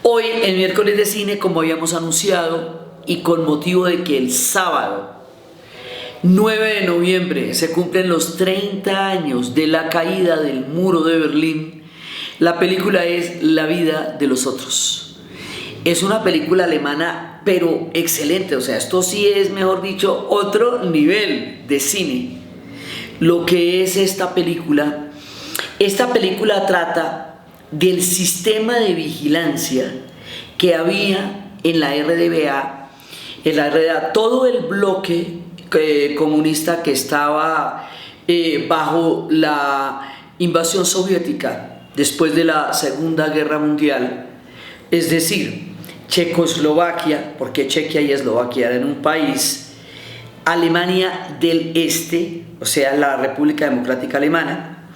Hoy, el miércoles de cine, como habíamos anunciado, y con motivo de que el sábado 9 de noviembre se cumplen los 30 años de la caída del muro de Berlín, la película es La vida de los otros. Es una película alemana, pero excelente, o sea, esto sí es, mejor dicho, otro nivel de cine. Lo que es esta película trata del sistema de vigilancia que había en la RDA, todo el bloque comunista que estaba bajo la invasión soviética después de la Segunda Guerra Mundial, es decir, Checoslovaquia, porque Chequia y Eslovaquia eran un país, Alemania del Este, o sea, la República Democrática Alemana,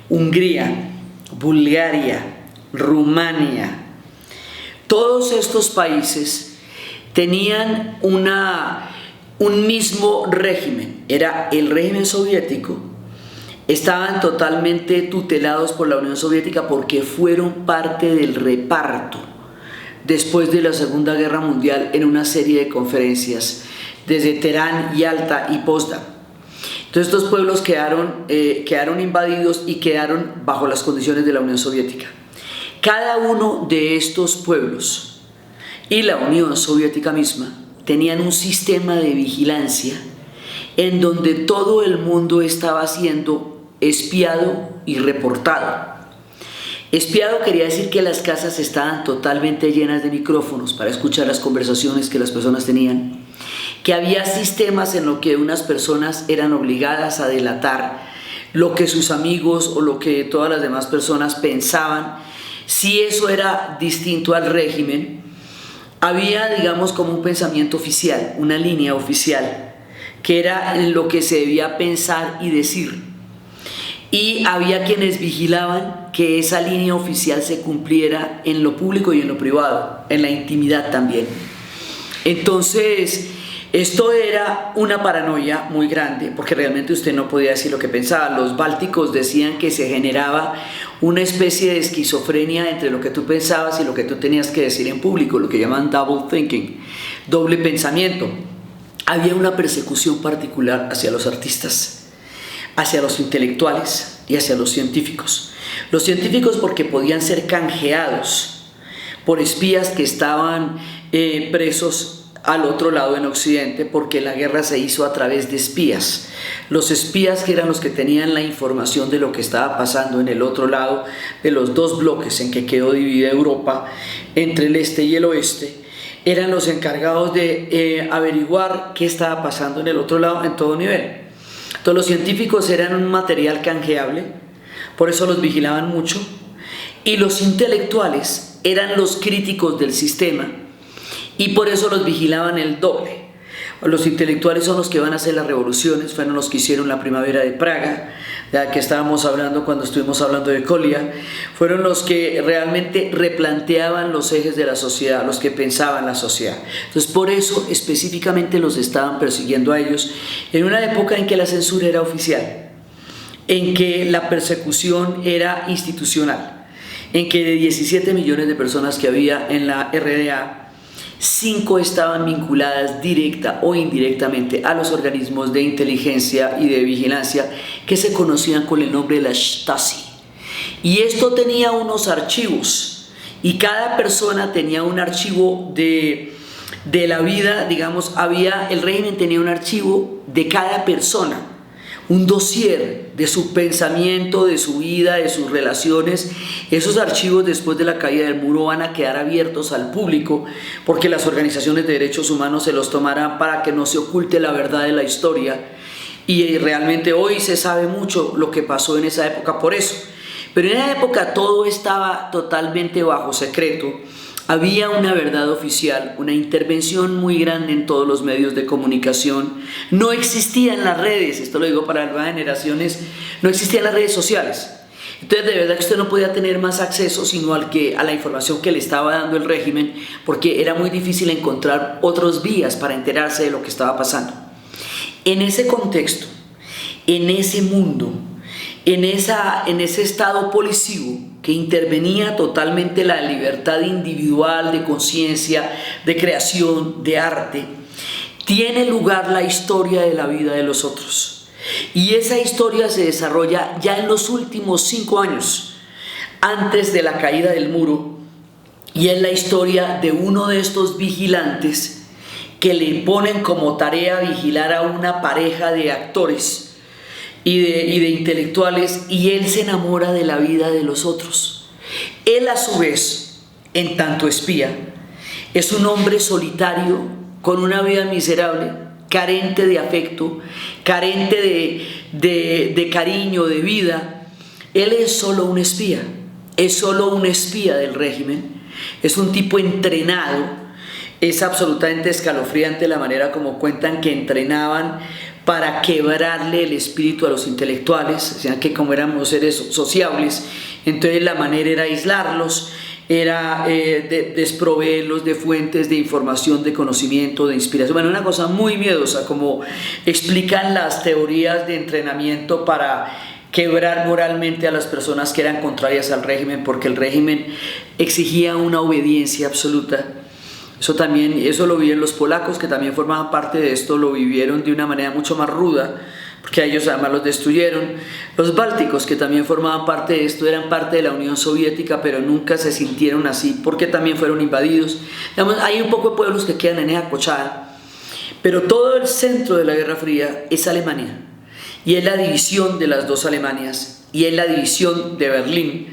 Hungría, Bulgaria, Rumania. Todos estos países tenían un mismo régimen, era el régimen soviético. Estaban totalmente tutelados por la Unión Soviética porque fueron parte del reparto después de la Segunda Guerra Mundial en una serie de conferencias desde Teherán, Yalta y Potsdam. Entonces estos pueblos quedaron invadidos y quedaron bajo las condiciones de la Unión Soviética. Cada uno de estos pueblos y la Unión Soviética misma tenían un sistema de vigilancia en donde todo el mundo estaba siendo espiado y reportado. Espiado quería decir que las casas estaban totalmente llenas de micrófonos para escuchar las conversaciones que las personas tenían, que había sistemas en los que unas personas eran obligadas a delatar lo que sus amigos o lo que todas las demás personas pensaban. Si eso era distinto al régimen, había, digamos, como un pensamiento oficial, una línea oficial, que era lo que se debía pensar y decir. Y había quienes vigilaban que esa línea oficial se cumpliera en lo público y en lo privado, en la intimidad también. Entonces, esto era una paranoia muy grande, porque realmente usted no podía decir lo que pensaba. Los bálticos decían que se generaba una especie de esquizofrenia entre lo que tú pensabas y lo que tú tenías que decir en público, lo que llaman double thinking, doble pensamiento. Había una persecución particular hacia los artistas, hacia los intelectuales y hacia los científicos. Los científicos porque podían ser canjeados por espías que estaban presos al otro lado en Occidente, porque la guerra se hizo a través de espías. Los espías, que eran los que tenían la información de lo que estaba pasando en el otro lado de los dos bloques en que quedó dividida Europa entre el este y el oeste, eran los encargados de averiguar qué estaba pasando en el otro lado en todo nivel. Entonces los científicos eran un material canjeable, por eso los vigilaban mucho, y los intelectuales eran los críticos del sistema, y por eso los vigilaban el doble. Los intelectuales son los que van a hacer las revoluciones, fueron los que hicieron la primavera de Praga, de la que estábamos hablando cuando estuvimos hablando de Colia, fueron los que realmente replanteaban los ejes de la sociedad, los que pensaban la sociedad. Entonces por eso específicamente los estaban persiguiendo a ellos, en una época en que la censura era oficial, en que la persecución era institucional, en que de 17 millones de personas que había en la RDA, 5 estaban vinculadas directa o indirectamente a los organismos de inteligencia y de vigilancia que se conocían con el nombre de la Stasi. Y esto tenía unos archivos, y cada persona tenía un archivo de la vida, digamos, el régimen tenía un archivo de cada persona, un dossier de su pensamiento, de su vida, de sus relaciones. Esos archivos después de la caída del muro van a quedar abiertos al público porque las organizaciones de derechos humanos se los tomarán para que no se oculte la verdad de la historia, y realmente hoy se sabe mucho lo que pasó en esa época por eso. Pero en esa época todo estaba totalmente bajo secreto. Había una verdad oficial, una intervención muy grande en todos los medios de comunicación. No existían las redes, esto lo digo para las nuevas generaciones, no existían las redes sociales. Entonces de verdad que usted no podía tener más acceso sino a la información que le estaba dando el régimen, porque era muy difícil encontrar otras vías para enterarse de lo que estaba pasando. En ese contexto, en ese mundo, en ese estado policivo que intervenía totalmente la libertad individual, de conciencia, de creación, de arte, tiene lugar la historia de la vida de los otros. Y esa historia se desarrolla ya en los últimos 5 años, antes de la caída del muro, y es la historia de uno de estos vigilantes que le ponen como tarea vigilar a una pareja de actores y de intelectuales, y él se enamora de la vida de los otros. Él, a su vez, en tanto espía, es un hombre solitario con una vida miserable, carente de afecto, carente de cariño, de vida. Él es solo un espía, es solo un espía del régimen, es un tipo entrenado. Es absolutamente escalofriante la manera como cuentan que entrenaban para quebrarle el espíritu a los intelectuales. Decían que como éramos seres sociables, entonces la manera era aislarlos, era desproveerlos de fuentes de información, de conocimiento, de inspiración. Bueno, una cosa muy miedosa, como explican las teorías de entrenamiento para quebrar moralmente a las personas que eran contrarias al régimen, porque el régimen exigía una obediencia absoluta. Eso lo vivieron los polacos, que también formaban parte de esto, lo vivieron de una manera mucho más ruda, porque a ellos además los destruyeron. Los bálticos, que también formaban parte de esto, eran parte de la Unión Soviética, pero nunca se sintieron así, porque también fueron invadidos. Digamos, hay un poco de pueblos que quedan en esa cochada, pero todo el centro de la Guerra Fría es Alemania, y es la división de las dos Alemanias, y es la división de Berlín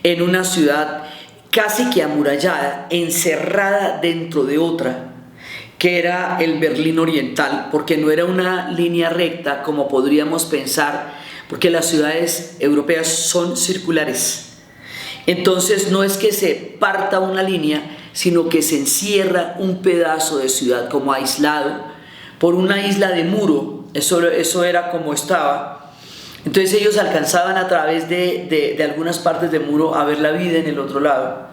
en una ciudad casi que amurallada, encerrada dentro de otra, que era el Berlín Oriental, porque no era una línea recta como podríamos pensar, porque las ciudades europeas son circulares. Entonces no es que se parta una línea, sino que se encierra un pedazo de ciudad como aislado por una isla de muro. Eso era como estaba. Entonces ellos alcanzaban a través de algunas partes del muro a ver la vida en el otro lado.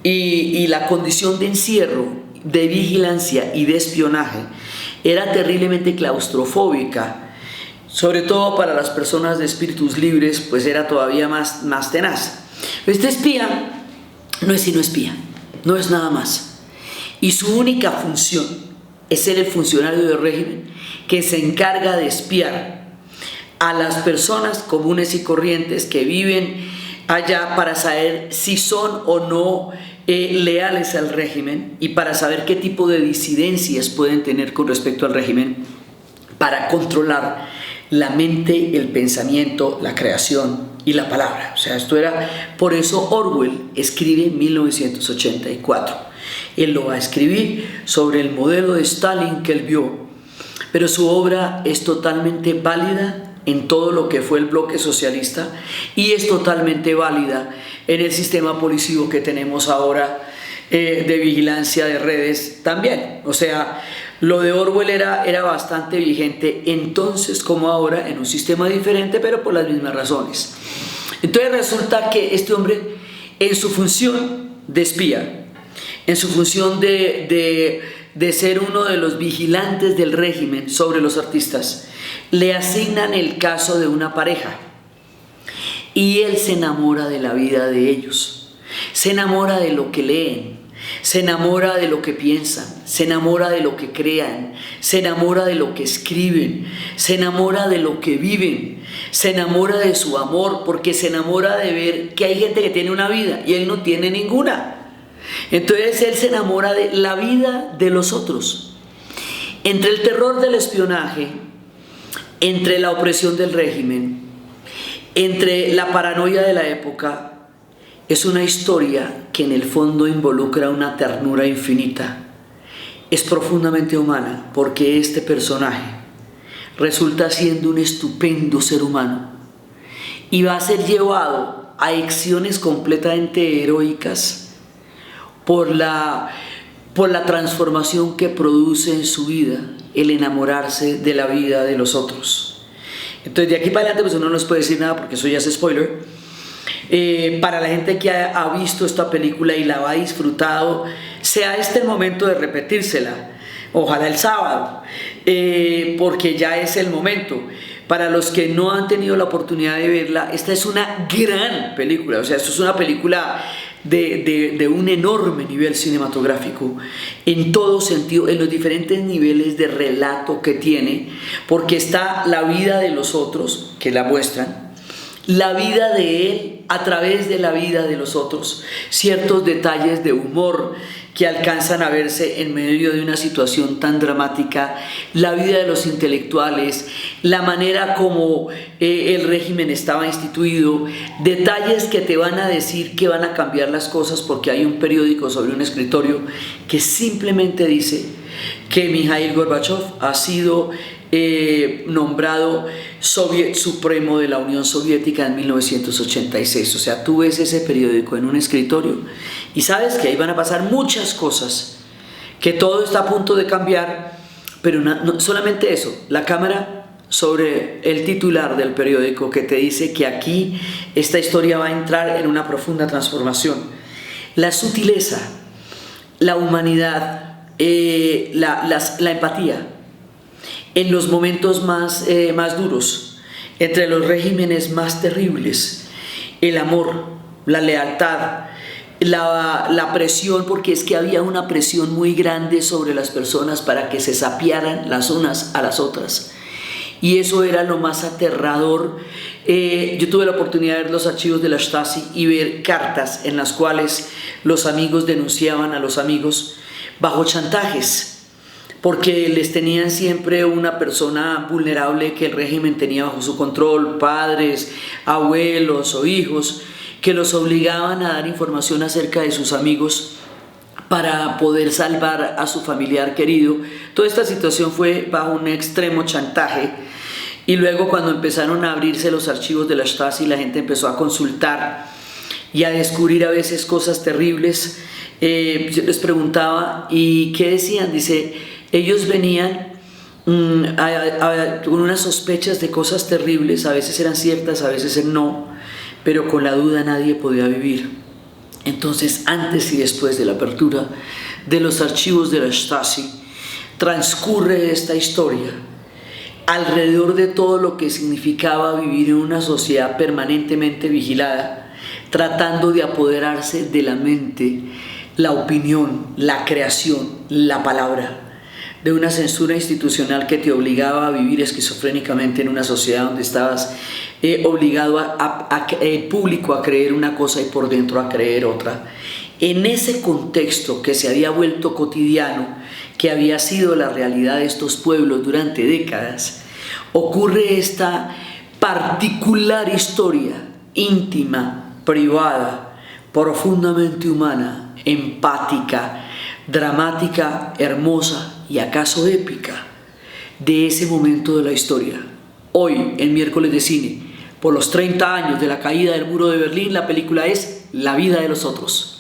Y la condición de encierro, de vigilancia y de espionaje era terriblemente claustrofóbica, sobre todo para las personas de espíritus libres, pues era todavía más tenaz. Este espía no es sino espía, no es nada más. Y su única función es ser el funcionario del régimen que se encarga de espiar a las personas comunes y corrientes que viven allá, para saber si son o no leales al régimen, y para saber qué tipo de disidencias pueden tener con respecto al régimen, para controlar la mente, el pensamiento, la creación y la palabra. O sea, por eso Orwell escribe 1984. Él lo va a escribir sobre el modelo de Stalin que él vio, pero su obra es totalmente válida en todo lo que fue el bloque socialista, y es totalmente válida en el sistema policivo que tenemos ahora, de vigilancia de redes también. O sea, lo de Orwell era bastante vigente entonces como ahora, en un sistema diferente, pero por las mismas razones. Entonces resulta que este hombre, en su función de espía, en su función de ser uno de los vigilantes del régimen sobre los artistas, le asignan el caso de una pareja, y él se enamora de la vida de ellos, se enamora de lo que leen, se enamora de lo que piensan, se enamora de lo que crean, se enamora de lo que escriben, se enamora de lo que viven, se enamora de su amor, porque se enamora de ver que hay gente que tiene una vida y él no tiene ninguna. Entonces él se enamora de la vida de los otros. Entre el terror del espionaje, entre la opresión del régimen, entre la paranoia de la época, es una historia que en el fondo involucra una ternura infinita. Es profundamente humana, porque este personaje resulta siendo un estupendo ser humano y va a ser llevado a acciones completamente heroicas por la transformación que produce en su vida el enamorarse de la vida de los otros. Entonces de aquí para adelante pues uno no les puede decir nada, porque eso ya es spoiler. Para la gente que ha visto esta película y la ha disfrutado, sea este el momento de repetírsela, ojalá el sábado, porque ya es el momento. Para los que no han tenido la oportunidad de verla, esta es una gran película, o sea, esto es una película de un enorme nivel cinematográfico, en todo sentido, en los diferentes niveles de relato que tiene, porque está la vida de los otros, que la muestran, la vida de él a través de la vida de los otros, ciertos detalles de humor que alcanzan a verse en medio de una situación tan dramática, la vida de los intelectuales, la manera como el régimen estaba instituido, detalles que te van a decir que van a cambiar las cosas, porque hay un periódico sobre un escritorio que simplemente dice que Mikhail Gorbachev ha sido nombrado Soviet Supremo de la Unión Soviética en 1986. O sea, tú ves ese periódico en un escritorio y sabes que ahí van a pasar muchas cosas, que todo está a punto de cambiar, pero no solamente eso, la cámara sobre el titular del periódico que te dice que aquí esta historia va a entrar en una profunda transformación. La sutileza, la humanidad, la empatía en los momentos más duros, entre los regímenes más terribles, el amor, la lealtad, la presión, porque es que había una presión muy grande sobre las personas para que se sapearan las unas a las otras, y eso era lo más aterrador. Yo tuve la oportunidad de ver los archivos de la Stasi y ver cartas en las cuales los amigos denunciaban a los amigos bajo chantajes, porque les tenían siempre una persona vulnerable que el régimen tenía bajo su control, padres, abuelos o hijos, que los obligaban a dar información acerca de sus amigos para poder salvar a su familiar querido. Toda esta situación fue bajo un extremo chantaje, y luego cuando empezaron a abrirse los archivos de la Stasi, la gente empezó a consultar y a descubrir a veces cosas terribles. Yo les preguntaba, ¿y qué decían? Dice, ellos venían con unas sospechas de cosas terribles, a veces eran ciertas, a veces no, pero con la duda nadie podía vivir. Entonces, antes y después de la apertura de los archivos de la Stasi, transcurre esta historia alrededor de todo lo que significaba vivir en una sociedad permanentemente vigilada, tratando de apoderarse de la mente, la opinión, la creación, la palabra, de una censura institucional que te obligaba a vivir esquizofrénicamente en una sociedad donde estabas obligado público a creer una cosa y por dentro a creer otra. En ese contexto que se había vuelto cotidiano, que había sido la realidad de estos pueblos durante décadas, ocurre esta particular historia íntima, privada, profundamente humana, empática, dramática, hermosa y acaso épica, de ese momento de la historia. Hoy, en Miércoles de Cine, por los 30 años de la caída del muro de Berlín, la película es La vida de los otros.